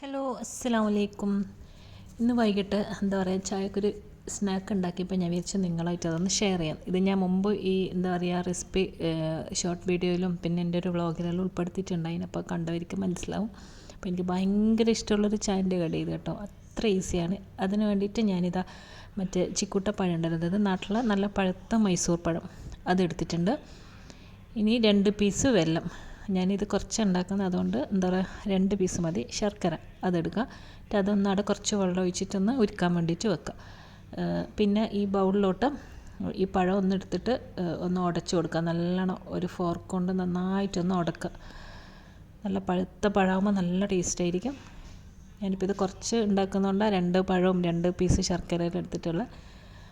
Hello, അസ്സലാമു അലൈക്കും. ഇന്ന് വൈകിട്ട് എന്താ പറയുക, ചായക്കൊരു സ്നാക്ക് ഉണ്ടാക്കിയപ്പോൾ ഞാൻ വിചാരിച്ചു നിങ്ങളായിട്ട് അതൊന്ന് ഷെയർ ചെയ്യാം. ഇത് ഞാൻ മുമ്പ് ഈ എന്താ പറയുക റെസിപ്പി ഷോർട്ട് വീഡിയോയിലും പിന്നെ എൻ്റെ ഒരു വ്ളോഗിലെല്ലാം ഉൾപ്പെടുത്തിയിട്ടുണ്ടായിന്. അപ്പോൾ കണ്ടവർക്ക് മനസ്സിലാവും. അപ്പോൾ എനിക്ക് ഭയങ്കര ഇഷ്ടമുള്ളൊരു ചായൻ്റെ കടി ഇത് കേട്ടോ. അത്ര ഈസിയാണ്. അതിന് വേണ്ടിയിട്ട് ഞാനിതാ മറ്റേ ചിക്കൂട്ടപ്പഴം ഉണ്ടല്ലോ, അതായത് നാട്ടിലെ നല്ല പഴുത്ത മൈസൂർ പഴം അതെടുത്തിട്ടുണ്ട്. ഇനി 2 പീസ് വെല്ലം. ഞാനിത് കുറച്ച് ഉണ്ടാക്കുന്നത്, അതുകൊണ്ട് എന്താ പറയുക 2 പീസ് മതി. ശർക്കര അതെടുക്കുക. എന്നിട്ട് അതൊന്നവിടെ കുറച്ച് വെള്ളം ഒഴിച്ചിട്ടൊന്ന് ഉരുക്കാൻ വേണ്ടിയിട്ട് വെക്കുക. പിന്നെ ഈ ബൗളിലോട്ട് ഈ പഴം ഒന്ന് എടുത്തിട്ട് ഒന്ന് ഉടച്ചു കൊടുക്കുക. നല്ലോണം ഒരു ഫോർക്ക് കൊണ്ട് നന്നായിട്ടൊന്ന് ഉടക്കുക. നല്ല പഴുത്ത പഴമാകുമ്പോൾ നല്ല ടേസ്റ്റ് ആയിരിക്കും. ഞാനിപ്പോൾ ഇത് കുറച്ച് ഉണ്ടാക്കുന്നതുകൊണ്ട് 2 പഴവും 2 പീസ് ശർക്കരയിൽ എടുത്തിട്ടുള്ളത്.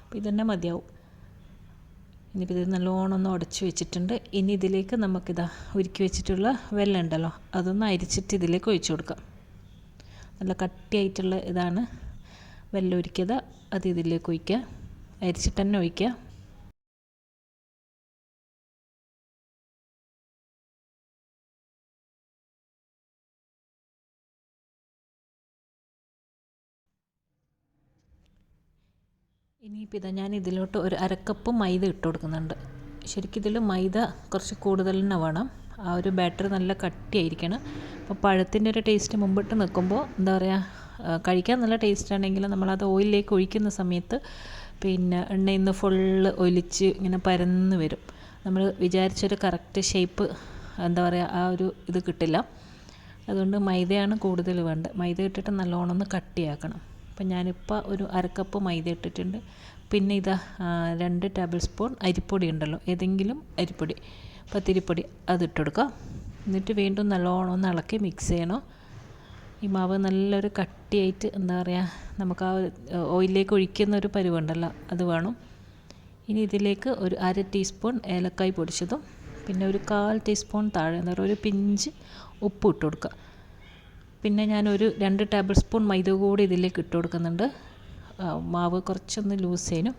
അപ്പോൾ ഇതന്നെ മതിയാവും. ഇനിയിപ്പോൾ ഇത് നല്ലോണം ഒന്ന് ഉടച്ച് വെച്ചിട്ടുണ്ട്. ഇനി ഇതിലേക്ക് നമുക്കിതാ ഉരുക്കി വെച്ചിട്ടുള്ള വെള്ളം ഉണ്ടല്ലോ, അതൊന്ന് അരിച്ചിട്ട് ഇതിലേക്ക് ഒഴിച്ചു കൊടുക്കാം. നല്ല കട്ടിയായിട്ടുള്ള ഇതാണ് വെള്ളം ഉരുക്കിയത്. അത് ഇതിലേക്ക് ഒഴിക്കുക. അരിച്ചിട്ട് തന്നെ ഒഴിക്കുക. ഇനിയിപ്പോൾ ഇതാ ഞാൻ ഇതിലോട്ട് ഒരു അരക്കപ്പ് മൈദ ഇട്ട് കൊടുക്കുന്നുണ്ട്. ശരിക്കും ഇതിൽ മൈദ കുറച്ച് കൂടുതൽ തന്നെ വേണം. ആ ഒരു ബാറ്റർ നല്ല കട്ടിയായിരിക്കണം. അപ്പോൾ പഴത്തിൻ്റെ ഒരു ടേസ്റ്റ് മുമ്പിട്ട് നിൽക്കുമ്പോൾ എന്താ പറയുക, കഴിക്കാൻ നല്ല ടേസ്റ്റ് ആണെങ്കിലും നമ്മളത് ഓയിലിലേക്ക് ഒഴിക്കുന്ന സമയത്ത് പിന്നെ എണ്ണയിൽ നിന്ന് ഫുള്ള് ഒലിച്ച് ഇങ്ങനെ പരന്ന് വരും. നമ്മൾ വിചാരിച്ചൊരു കറക്റ്റ് ഷേപ്പ് എന്താ പറയുക ആ ഒരു ഇത് കിട്ടില്ല. അതുകൊണ്ട് മൈദയാണ് കൂടുതൽ വേണ്ടത്. മൈദ ഇട്ടിട്ട് നല്ലോണം ഒന്ന് കട്ടിയാക്കണം. അപ്പം ഞാനിപ്പോൾ ഒരു അരക്കപ്പ് മൈദ ഇട്ടിട്ടുണ്ട്. പിന്നെ ഇതാ 2 ടേബിൾ സ്പൂൺ അരിപ്പൊടി ഉണ്ടല്ലോ, ഏതെങ്കിലും അരിപ്പൊടി, പത്തിരിപ്പൊടി അതിട്ട് കൊടുക്കുക. എന്നിട്ട് വീണ്ടും നല്ലോണം ഒന്ന് ഇളക്കി മിക്സ് ചെയ്യണം. ഈ മാവ് നല്ലൊരു കട്ടിയായിട്ട് എന്താ പറയുക, നമുക്ക് ആ ഓയിലിലേക്ക് ഒഴിക്കുന്ന ഒരു പരുവുണ്ടല്ലോ അത് വേണം. ഇനി ഇതിലേക്ക് ഒരു 1/2 ടീസ്പൂൺ ഏലക്കായ് പൊടിച്ചതും പിന്നെ ഒരു 1/4 ടീസ്പൂൺ താഴെ എന്താ പറയുക ഒരു പിഞ്ച് ഉപ്പ് ഇട്ട് കൊടുക്കുക. പിന്നെ ഞാനൊരു 2 ടേബിൾ സ്പൂൺ മൈദ കൂടി ഇതിലേക്ക് ഇട്ട് കൊടുക്കുന്നുണ്ട്. മാവ് കുറച്ചൊന്ന് ലൂസ് ചെയ്യാനും.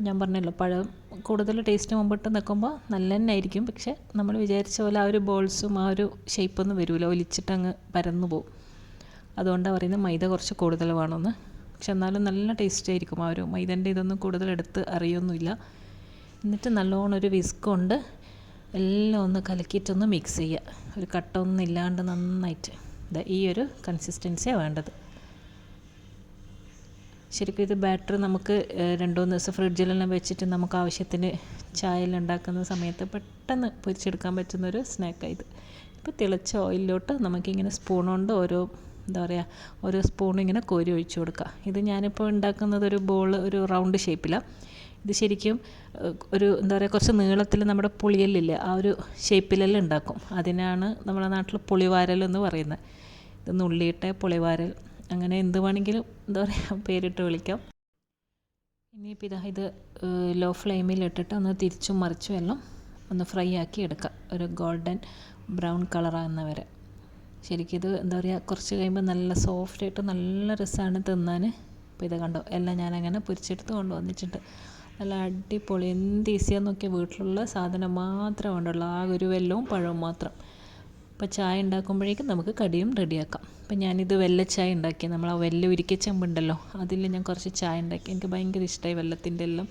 ഞാൻ പറഞ്ഞല്ലോ, പഴം കൂടുതൽ ടേസ്റ്റ് മുമ്പിട്ട് നിൽക്കുമ്പോൾ നല്ല തന്നെ ആയിരിക്കും. പക്ഷേ നമ്മൾ വിചാരിച്ച പോലെ ആ ഒരു ബോൾസും ആ ഒരു ഷേപ്പൊന്നും വരില്ല, ഒലിച്ചിട്ട് അങ്ങ് പരന്നു പോകും. അതുകൊണ്ടാണ് പറയുന്നത് മൈദ കുറച്ച് കൂടുതൽ വേണമെന്ന്. പക്ഷെ എന്നാലും നല്ല ടേസ്റ്റ് ആയിരിക്കും. ആ ഒരു മൈദൻ്റെ ഇതൊന്നും കൂടുതൽ എടുത്ത് അറിയൊന്നുമില്ല. എന്നിട്ട് നല്ലോണം ഒരു വിസ്ക് കൊണ്ട് എല്ലാം ഒന്ന് കലക്കിയിട്ടൊന്ന് മിക്സ് ചെയ്യുക. ഒരു കട്ട ഒന്നും ഇല്ലാണ്ട് നന്നായിട്ട് ഈ ഒരു കൺസിസ്റ്റൻസിയാണ് വേണ്ടത്. ശരിക്കും ഇത് ബാറ്റർ നമുക്ക് 2-3 ദിവസം ഫ്രിഡ്ജിലെല്ലാം വെച്ചിട്ട് നമുക്ക് ആവശ്യത്തിന് ചായയെല്ലാം ഉണ്ടാക്കുന്ന സമയത്ത് പെട്ടെന്ന് പൊരിച്ചെടുക്കാൻ പറ്റുന്നൊരു സ്നാക്കാണ് ഇത്. ഇപ്പോൾ തിളച്ച ഓയിലിലോട്ട് നമുക്കിങ്ങനെ സ്പൂൺ കൊണ്ട് എന്താ പറയുക ഓരോ സ്പൂൺ ഇങ്ങനെ കോരി ഒഴിച്ചു കൊടുക്കുക. ഇത് ഞാനിപ്പോൾ ഉണ്ടാക്കുന്നത് ഒരു ബോൾ, ഒരു റൗണ്ട് ഷേപ്പിലാണ്. ഇത് ശരിക്കും ഒരു എന്താ പറയുക കുറച്ച് നീളത്തിൽ നമ്മുടെ പുളിയല്ലില്ലേ ആ ഒരു ഷേപ്പിലെല്ലാം ഉണ്ടാക്കും. അതിനാണ് നമ്മുടെ നാട്ടിൽ പുളിവാരൽ എന്ന് പറയുന്നത്. ഇത് നുള്ളിയിട്ട പുളിവാരൽ, അങ്ങനെ എന്ത് വേണമെങ്കിലും എന്താ പറയുക പേരിട്ട് വിളിക്കാം. ഇനിയിപ്പോൾ ഇതാ ഇത് ലോ ഫ്ലെയിമിൽ ഇട്ടിട്ട് ഒന്ന് തിരിച്ചും മറിച്ചും എല്ലാം ഒന്ന് ഫ്രൈ ആക്കി എടുക്കുക, ഒരു ഗോൾഡൻ ബ്രൗൺ കളറാകുന്ന വരെ. ശരിക്കും ഇത് എന്താ പറയുക കുറച്ച് കഴിയുമ്പോൾ നല്ല സോഫ്റ്റായിട്ട് നല്ല രസമാണ് തിന്നാൻ. ഇപ്പോൾ ഇത് കണ്ടോ, എല്ലാം ഞാനങ്ങനെ പൊരിച്ചെടുത്ത് കൊണ്ടുവന്നിട്ടുണ്ട്. നല്ല അടിപൊളി, എന്ത് ഈസിയാന്ന് നോക്കിയാൽ വീട്ടിലുള്ള സാധനം മാത്രമേ വേണ്ടുള്ളൂ. ആ ഒരു വെല്ലവും പഴവും മാത്രം. അപ്പോൾ ചായ ഉണ്ടാക്കുമ്പോഴേക്കും നമുക്ക് കടിയും റെഡിയാക്കാം. അപ്പോൾ ഞാനിത് വെല്ലച്ചായ ഉണ്ടാക്കി. നമ്മൾ ആ വെല്ല ഉരുക്കിയ ചെമ്പുണ്ടല്ലോ, അതിൽ ഞാൻ കുറച്ച് ചായ ഉണ്ടാക്കി. എനിക്ക് ഭയങ്കര ഇഷ്ടമായി വെല്ലത്തിൻ്റെ എല്ലാം.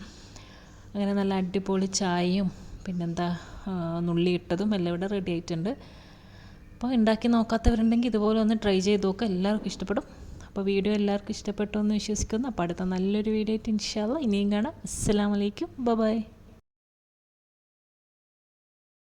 അങ്ങനെ നല്ല അടിപൊളി ചായയും പിന്നെന്താ നുള്ളി ഇട്ടതും എല്ലാം ഇവിടെ റെഡി ആയിട്ടുണ്ട്. അപ്പോൾ ഉണ്ടാക്കി നോക്കാത്തവരുണ്ടെങ്കിൽ ഇതുപോലെ ഒന്ന് ട്രൈ ചെയ്ത് നോക്കുക, എല്ലാവർക്കും ഇഷ്ടപ്പെടും. അപ്പോൾ വീഡിയോ എല്ലാവർക്കും ഇഷ്ടപ്പെട്ടു എന്ന് വിശ്വസിക്കുന്നു. അപ്പോൾ അടുത്ത നല്ലൊരു വീഡിയോ ആയിട്ട് ഇൻഷാ അല്ലാഹ് ഇനിയും കാണാം. അസ്സലാമു അലൈക്കും, ബൈ.